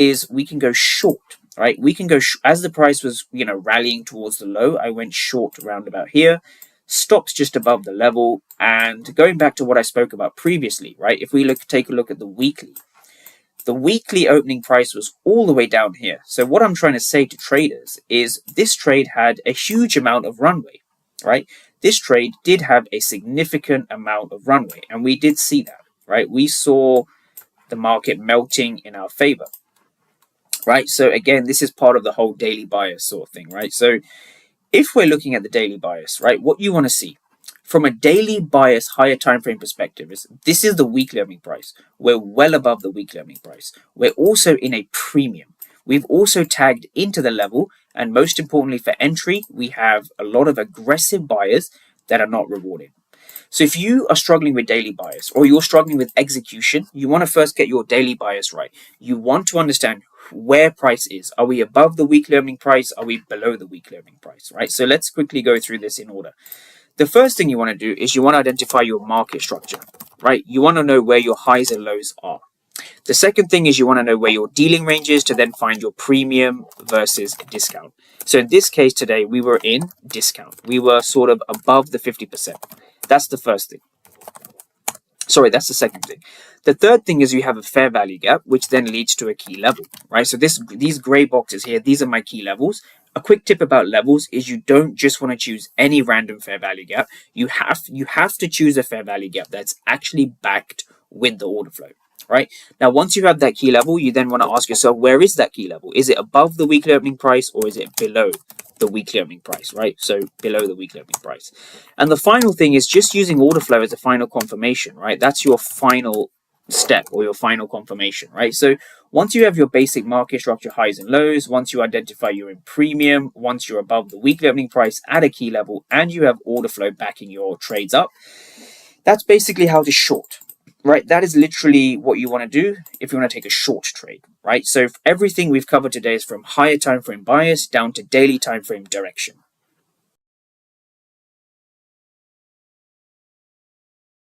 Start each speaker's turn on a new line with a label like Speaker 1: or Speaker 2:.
Speaker 1: is we can go short, right? We can go, as the price was, rallying towards the low, I went short around about here, stops just above the level. And going back to what I spoke about previously, right? If we take a look at the weekly opening price was all the way down here. So what I'm trying to say to traders is this trade had a huge amount of runway, right? This trade did have a significant amount of runway, and we did see that, right? We saw the market melting in our favor, right? So again, this is part of the whole daily bias sort of thing, right? So if we're looking at the daily bias, right, what you want to see from a daily bias higher time frame perspective is this is the weekly opening price. We're well above the weekly opening price. We're also in a premium. We've also tagged into the level, and most importantly for entry, we have a lot of aggressive buyers that are not rewarded. So if you are struggling with daily bias or you're struggling with execution, you want to first get your daily bias right. You want to understand where price is. Are we above the weekly opening price? Are we below the weekly opening price, right? So let's quickly go through this in order. The first thing you want to do is you want to identify your market structure, right? You want to know where your highs and lows are. The second thing is you want to know where your dealing range is to then find your premium versus discount. So in this case today, we were in discount. We were sort of above the 50%. That's the first thing. Sorry, that's the second thing. The third thing is you have a fair value gap, which then leads to a key level, right? So these gray boxes here, these are my key levels. A quick tip about levels is you don't just want to choose any random fair value gap. You have to choose a fair value gap that's actually backed with the order flow, right? Now, once you have that key level, you then want to ask yourself, where is that key level? Is it above the weekly opening price or is it below the weekly opening price, right? So below the weekly opening price. And the final thing is just using order flow as a final confirmation, right? That's your final step or your final confirmation, right? So once you have your basic market structure highs and lows, once you identify you're in premium, once you're above the weekly opening price at a key level, and you have order flow backing your trades up, that's basically how to short, right? That is literally what you want to do if you want to take a short trade, right? So everything we've covered today is from higher time frame bias down to daily time frame direction.